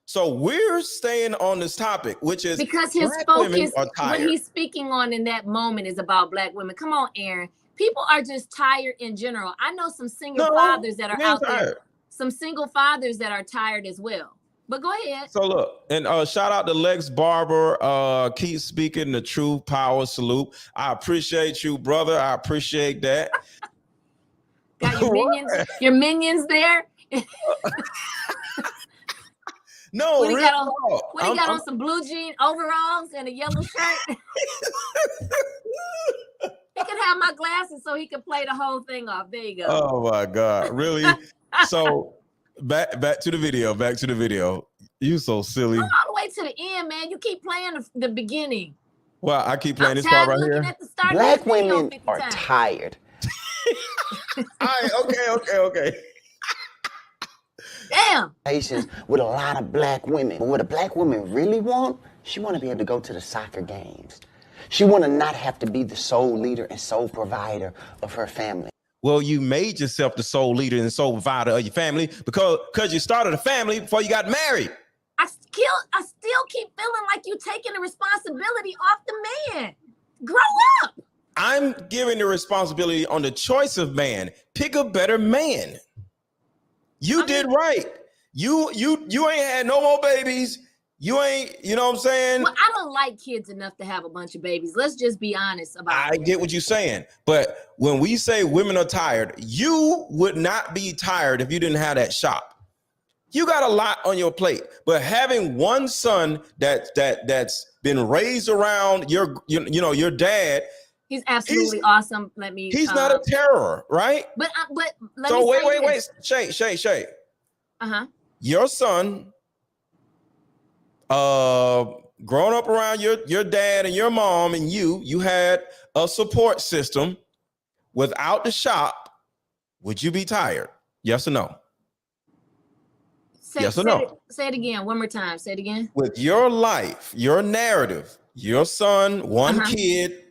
So we're staying on this topic, which is because his focus, what he's speaking on in that moment, is about black women. Come on, Aaron. People are just tired in general. I know some single fathers that are out there. Some single fathers that are tired as well. But go ahead. So look, and shout out to Lex Barber. Keep speaking the truth, power, salute. I appreciate you, brother. I appreciate that. Got your minions, your minions there. No, what he got on some blue jean overalls and a yellow shirt. He could have my glasses so he could play the whole thing off. There you go. Oh my God, really? So back to the video. Back to the video. You so silly. Go all the way to the end, man. You keep playing the beginning. Well, I keep playing this part right here. Black women are tired. All right, okay. Damn. Patience with a lot of black women. But what a black woman really want, she want to be able to go to the soccer games. She want to not have to be the sole leader and sole provider of her family. Well, you made yourself the sole leader and sole provider of your family because you started a family before you got married. I still keep feeling like you taking the responsibility off the man. Grow up. I'm giving the responsibility on the choice of man. Pick a better man. You did right. You ain't had no more babies. You ain't, you know what I'm saying? Well, I don't like kids enough to have a bunch of babies. Let's just be honest about it. I get what you're saying. But when we say women are tired, you would not be tired if you didn't have that shop. You got a lot on your plate. But having one son that's been raised around your dad, he's absolutely awesome. He's not a terror, right? But let so me wait. Shay. Uh-huh. Your son growing up around your dad and your mom and you had a support system. Without the shop, would you be tired? Yes or no? Yes or no? Say it again. One more time. Say it again. With your life, your narrative, your son, one kid,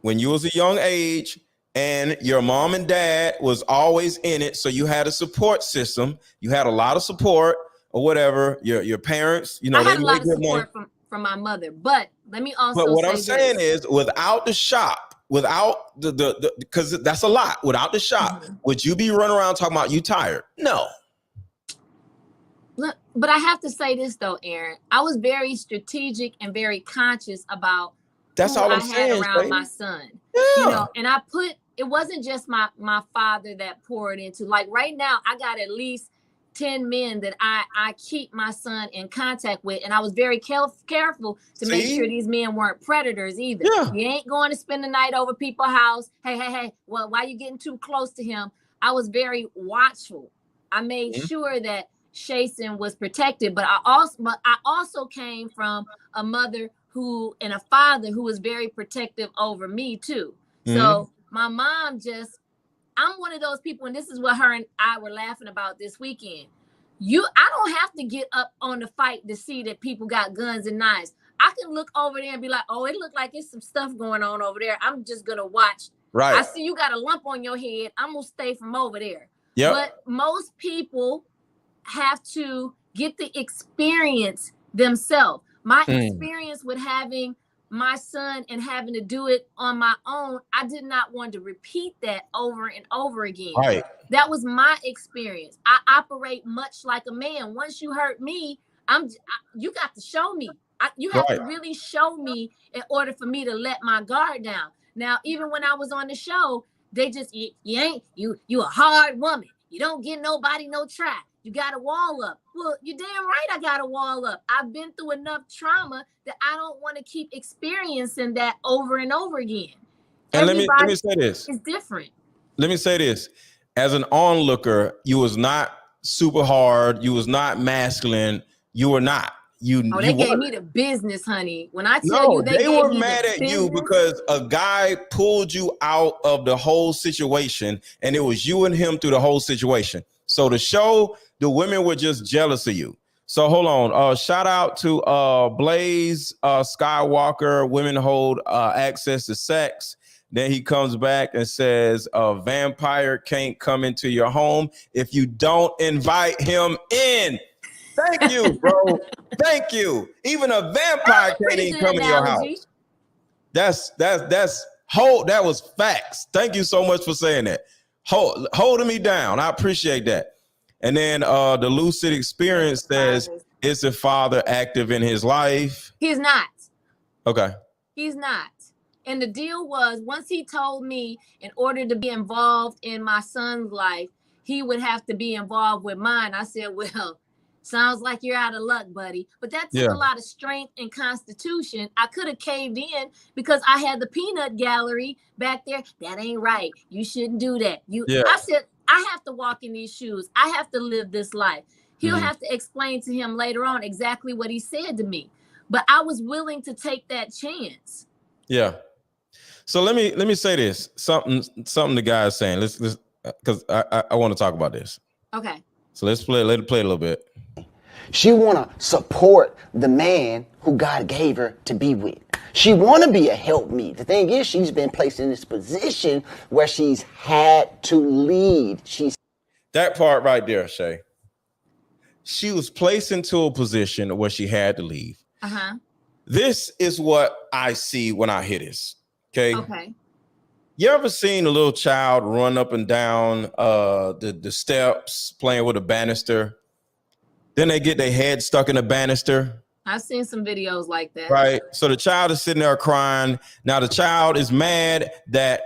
when you was a young age, and your mom and dad was always in it, so you had a support system. You had a lot of support or whatever. Your parents, I had a lot of support from my mother, but let me also. But what I'm saying is, without the shop, without the because that's a lot. Without the shop, would you be running around talking about you tired? No. Look, but I have to say this though, Aaron. I was very strategic and very conscious about that's all I'm saying, had around my son. Yeah. You know, and it wasn't just my father that poured into. Like right now, I got at least 10 men that I keep my son in contact with, and I was very careful to make sure these men weren't predators either. Yeah. You ain't going to spend the night over people's house. Hey, well, why you getting too close to him? I was very watchful. I made sure that Shason was protected, but I also came from a mother and a father who was very protective over me too. So my mom I'm one of those people, and this is what her and I were laughing about this weekend. I don't have to get up on the fight to see that people got guns and knives. I can look over there and be like, oh, it looked like there's some stuff going on over there. I'm just going to watch. Right. I see you got a lump on your head. I'm going to stay from over there. Yep. But most people have to get the experience themselves. My experience with having my son and having to do it on my own, I did not want to repeat that over and over again. Right. That was my experience. I operate much like a man. Once you hurt me, you got to show me. You have to really show me in order for me to let my guard down. Now, even when I was on the show, they just you a hard woman. You don't get nobody no try. You got a wall up. Well, you're damn right I got a wall up. I've been through enough trauma that I don't want to keep experiencing that over and over again. And let me say this. It's different. Let me say this. As an onlooker, you was not super hard. You was not masculine. You were not. They gave me the business, honey. When I tell you they were mad at you because a guy pulled you out of the whole situation, and it was you and him through the whole situation. So the show, the women were just jealous of you. So hold on. Shout out to Blaze Skywalker. Women hold access to sex. Then he comes back and says, a vampire can't come into your home if you don't invite him in. Thank you, bro. Thank you. Even a vampire can't even come in your house. That was facts. Thank you so much for saying that. Holding me down. I appreciate that. And then the lucid experience says, is the father active in his life? He's not. Okay. He's not. And the deal was, once he told me in order to be involved in my son's life, he would have to be involved with mine. I said, well, sounds like you're out of luck, buddy. But that took a lot of strength and constitution. I could have caved in because I had the peanut gallery back there. That ain't right. You shouldn't do that. I said, I have to walk in these shoes. I have to live this life. He'll have to explain to him later on exactly what he said to me. But I was willing to take that chance. Yeah. So let me say this. Something the guy is saying. Let's because I want to talk about this. Okay. So let it play a little bit. She want to support the man who God gave her to be with. She want to be a helpmeet. The thing is, she's been placed in this position where she's had to lead. That part right there, Shay. She was placed into a position where she had to leave. Uh-huh. This is what I see when I hear this. Okay. You ever seen a little child run up and down the steps playing with a banister? Then they get their head stuck in a banister. I've seen some videos like that. Right. So the child is sitting there crying. Now the child is mad that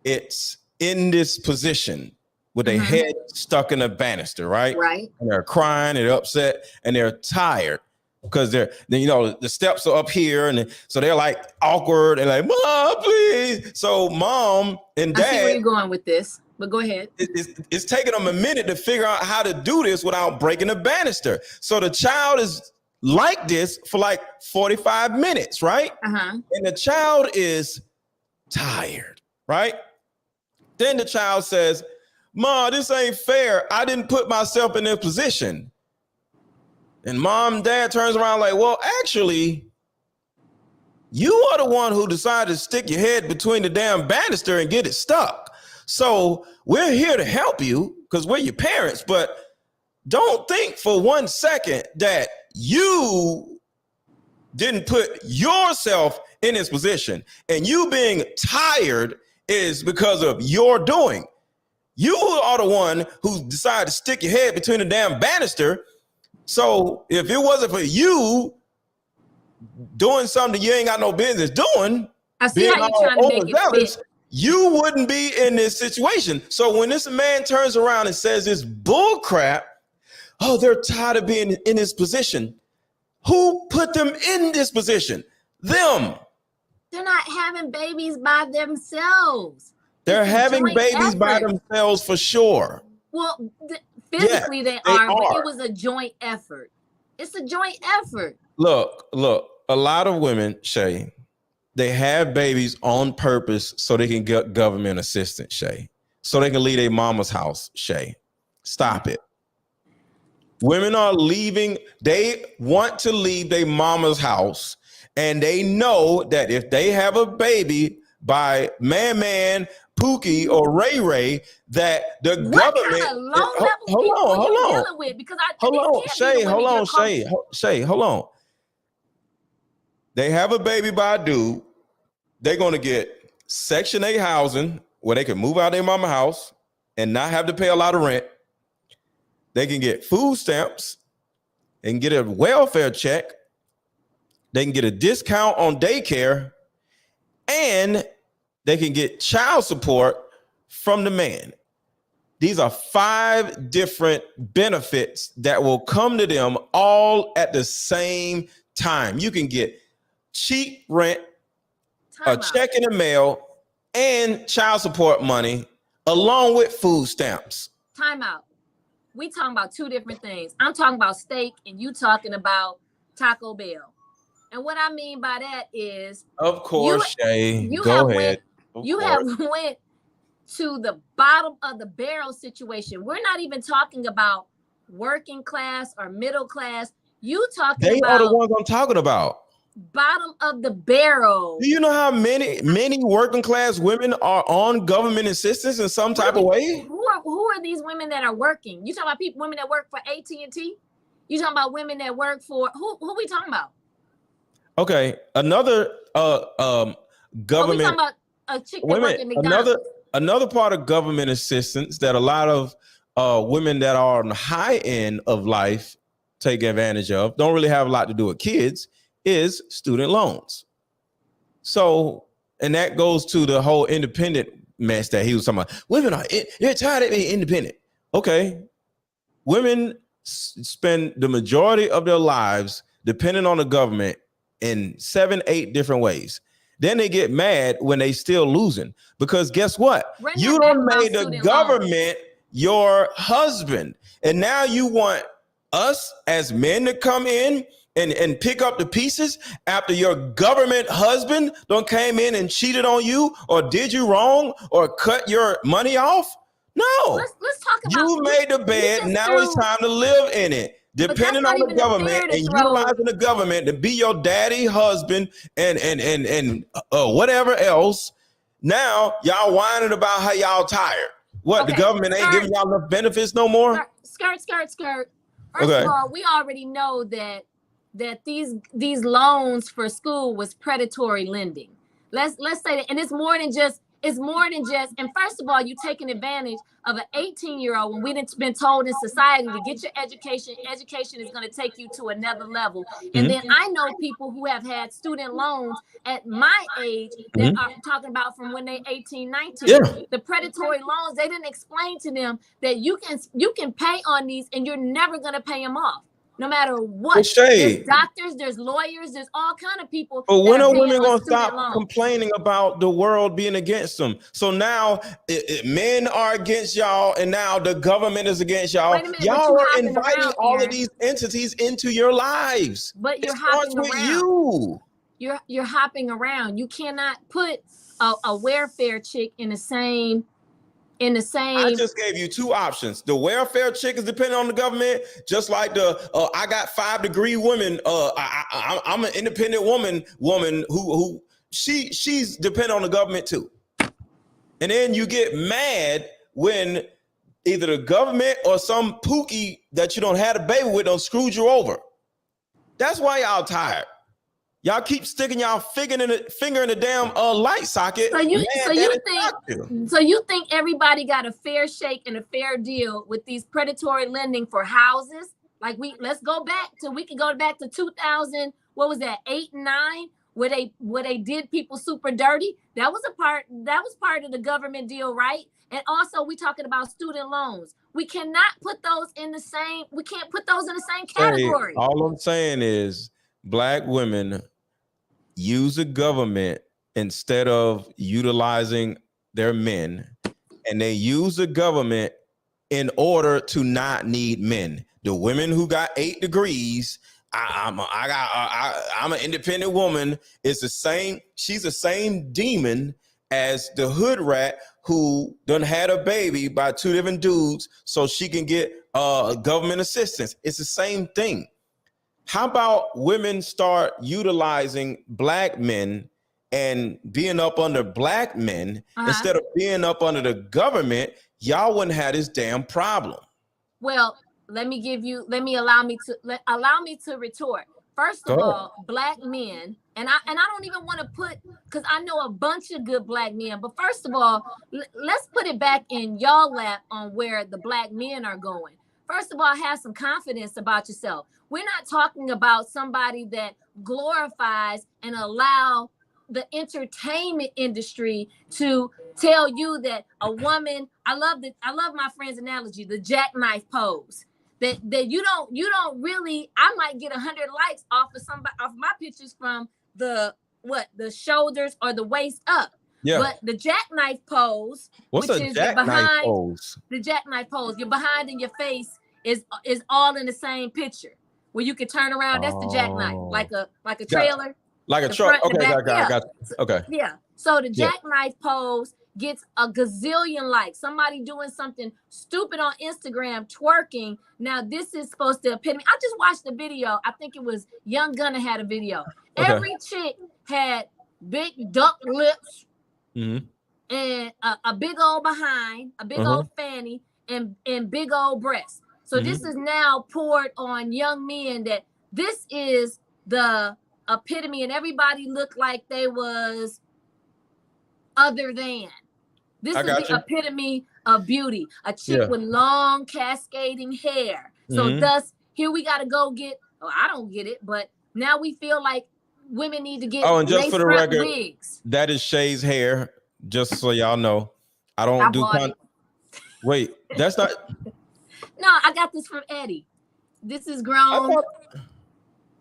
it's in this position with their head stuck in a banister, right? Right. And they're crying, they're upset, and they're tired because the steps are up here, and so they're like awkward and like, Mom, please. So mom and dad, I see where you're going with this, but go ahead. It's taking them a minute to figure out how to do this without breaking the banister. So the child is like this for like 45 minutes, right? And the child is tired, right? Then the child says, Mom, this ain't fair. I didn't put myself in this position. And mom and dad turns around like, well, actually, you are the one who decided to stick your head between the damn banister and get it stuck. So we're here to help you because we're your parents, but don't think for 1 second that you didn't put yourself in this position. And you being tired is because of your doing. You are the one who decided to stick your head between the damn banister. So if it wasn't for you doing something you ain't got no business doing, I see how you're trying to make it fit. You wouldn't be in this situation. So when this man turns around and says this bull crap, oh, they're tired of being in this position. Who put them in this position? Them. They're not having babies by themselves. They're having babies by themselves for sure. Well, physically they are, but it was a joint effort. It's a joint effort. Look, a lot of women, Shay, they have babies on purpose so they can get government assistance, Shay. So they can leave their mama's house, Shay. Stop it. Women are leaving. They want to leave their mama's house, and they know that if they have a baby by Man, Pookie, or Ray, that the government. What kind of low-level people are you dealing with? Because Shay, hold on. They have a baby by a dude. They're going to get Section 8 housing where they can move out of their mama house and not have to pay a lot of rent. They can get food stamps and get a welfare check. They can get a discount on daycare, and they can get child support from the man. These are 5 different benefits that will come to them all at the same time. You can get cheap rent, a check in the mail, and child support money, along with food stamps. Time out. We talking about 2 different things. I'm talking about steak, and you talking about Taco Bell. And what I mean by that is, of course, Shay, go ahead. You have went to the bottom of the barrel situation. We're not even talking about working class or middle class. You talking about? They are the ones I'm talking about. Bottom of the barrel. Do you know how many working class women are on government assistance in some type of way? Who are these women that are working? You talking about women that work for AT&T? You talking about women that work for who we talking about? Okay, another government. We talking about a chick that work at McDonald's. Another part of government assistance that a lot of women that are on the high end of life take advantage of, don't really have a lot to do with kids, is student loans. So, and that goes to the whole independent mess that he was talking about. Women they're tired of being independent. Okay. Women spend the majority of their lives depending on the government in 7, 8 different ways. Then they get mad when they still losing, because guess what? You done made the government your husband. And now you want us as men to come in and pick up the pieces after your government husband done came in and cheated on you or did you wrong or cut your money off? No. Let's talk about you made the bed. Now it's time to live in it. Depending on the government and utilizing the government to be your daddy, husband, and whatever else. Now y'all whining about how y'all tired. What, the government ain't giving y'all enough benefits no more? Skirt. First of all, we already know that these loans for school was predatory lending. Let's say that, and it's more than just it's more than just, and first of all, you taking advantage of an 18-year-old when we've been told in society to get your education. Education is going to take you to another level. And then I know people who have had student loans at my age that are talking about from when they're 18, 19. Yeah. The predatory loans, they didn't explain to them that you can pay on these and you're never going to pay them off. No matter what, there's doctors, there's lawyers, there's all kind of people. But when are women going to stop complaining about the world being against them? So now men are against y'all, and now the government is against y'all. Y'all are inviting all of these entities into your lives. But you're hopping around. You're hopping around. You cannot put a welfare chick in the same. I just gave you two options. The welfare chick is dependent on the government, just like the I got 5-degree women. I'm an independent woman who she's dependent on the government too. And then you get mad when either the government or some pookie that you don't have a baby with don't screwed you over. That's why y'all tired. Y'all keep sticking y'all finger in the damn light socket. So you think everybody got a fair shake and a fair deal with these predatory lending for houses? Like we can go back to 2000. What was that? 8 and 9, where they did people super dirty. That was part of the government deal, right? And also we talking about student loans. We cannot put those in the same. We can't put those in the same category. All I'm saying is black women use the government instead of utilizing their men, and they use the government in order to not need men. The women who got 8 degrees, I'm an independent woman. It's the same. She's the same demon as the hood rat who done had a baby by 2 different dudes so she can get government assistance. It's the same thing. How about women start utilizing black men and being up under black men instead of being up under the government? Y'all wouldn't have this damn problem. Well, allow me to retort. First of all, black men, and I don't even want to put, because I know a bunch of good black men, but first of all, let's put it back in y'all lap on where the black men are going. First of all, have some confidence about yourself. We're not talking about somebody that glorifies and allow the entertainment industry to tell you that a woman, I love my friend's analogy, the jackknife pose. That you don't really, I might get 100 likes off my pictures from the shoulders or the waist up. Yeah. But the jackknife pose, what's a jackknife pose? The jackknife pose, your behind and your face is all in the same picture where you can turn around. That's the jackknife, like a trailer, like a truck. Okay, got you. Okay. Yeah. So the jackknife pose gets a gazillion likes. Somebody doing something stupid on Instagram, twerking. Now this is supposed to epitome. I just watched the video. I think it was Young Gunna had a video. Okay. Every chick had big duck lips. Mm-hmm. And a big old behind, a big old fanny, and big old breasts. So this is now poured on young men that this is the epitome, and everybody looked like they was other than. This is the epitome of beauty. A chick with long cascading hair. So thus, here we got to go get, I don't get it, but now we feel like women need to get and just for the record, wigs. That is Shay's hair, just so y'all know. I don't do wait, that's not. No, I got this from Eddie. This is grown.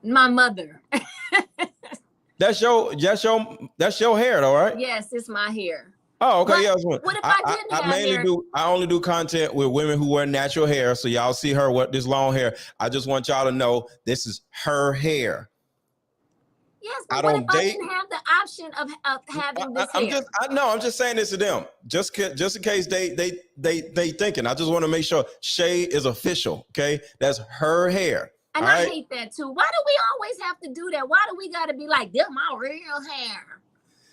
My mother. That's your hair, though, right? Yes, it's my hair. Oh, okay. What if I didn't have hair? I only do content with women who wear natural hair, so y'all see her with this long hair. I just want y'all to know this is her hair. Yes, but what if I didn't have the option of having this hair? I'm just saying this to them, just in case they thinking. I just want to make sure Shay is official. Okay, that's her hair. And I hate that too. Why do we always have to do that? Why do we got to be like, "This my real hair"?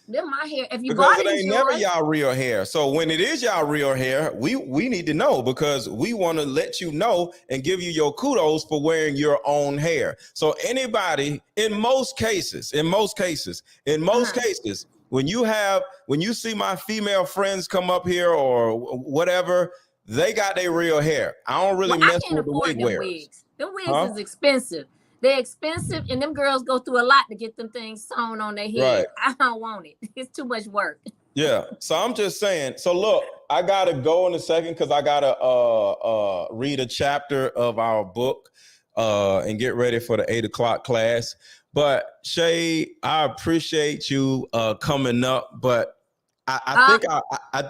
This my hair. If you because bought it ain't never y'all real hair. So when it is y'all real hair, we need to know, because we want to let you know and give you your kudos for wearing your own hair. So anybody, in most cases, when you see my female friends come up here or whatever, they got their real hair. I don't really mess with the wig wearers. Wigs. Them wigs is expensive. They're expensive, and them girls go through a lot to get them things sewn on their head. Right. I don't want it. It's too much work. Yeah. So I'm just saying. So look, I gotta go in a second because I gotta read a chapter of our book and get ready for the 8 o'clock class. But Shay, I appreciate you coming up, but I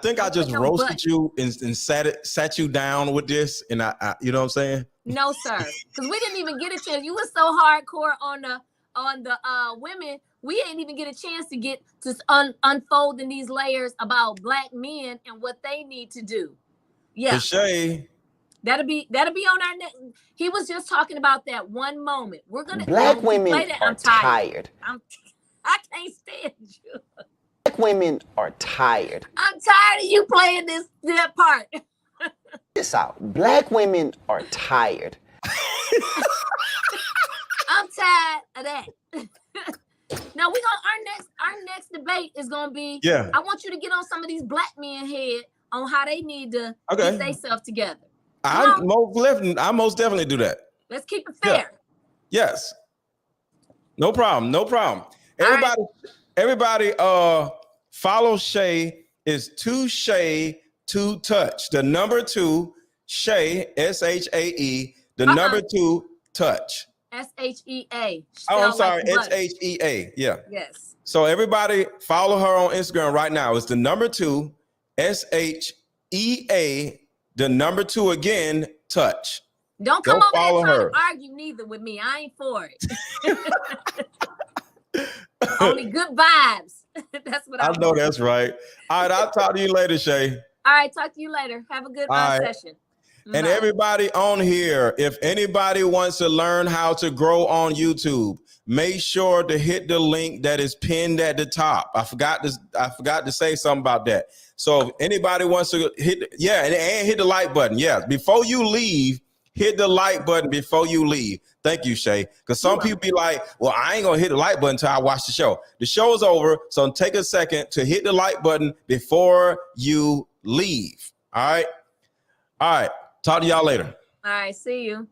think I just roasted you and sat you down with this, and I you know what I'm saying? No, sir, because we didn't even get a chance. You were so hardcore on the women, we ain't even get a chance to get to unfolding these layers about black men and what they need to do. Yeah, For Shay, that'll be on our next. He was just talking about that one moment. We're gonna Black women play that. are I'm tired. tired. I can't stand you. Black women are tired. I'm tired of you playing that part. This out. Black women are tired. I'm tired of that. Now our next debate is gonna be. Yeah. I want you to get on some of these black men head on how they need to get themselves together. I most definitely do that. Let's keep it fair. Yeah. Yes. No problem. Everybody follow Shay. Is 2 Shay 2 Touch. The number 2 Shay, SHAE, the number 2 Touch. SHEA. Oh, I'm sorry, SHEA. Yeah. Yes. So everybody follow her on Instagram right now. It's the number 2 SHEA, the number 2 again, Touch. Don't come Go over there follow trying her. to argue neither with me. I ain't for it. Only good vibes. That's what I know that's right. All right, I'll talk to you later, Shay. All right, talk to you later. Have a good session. And Bye. everybody on here, if anybody wants to learn how to grow on YouTube, make sure to hit the link that is pinned at the top. I forgot to say something about that. So if anybody wants to hit the like button. Yeah, before you leave, hit the like button before you leave. Thank you, Shay. Because some people be like, well, I ain't gonna hit the like button until I watch the show. The show is over, so take a second to hit the like button before you leave. All right. Talk to y'all later. All right, see you.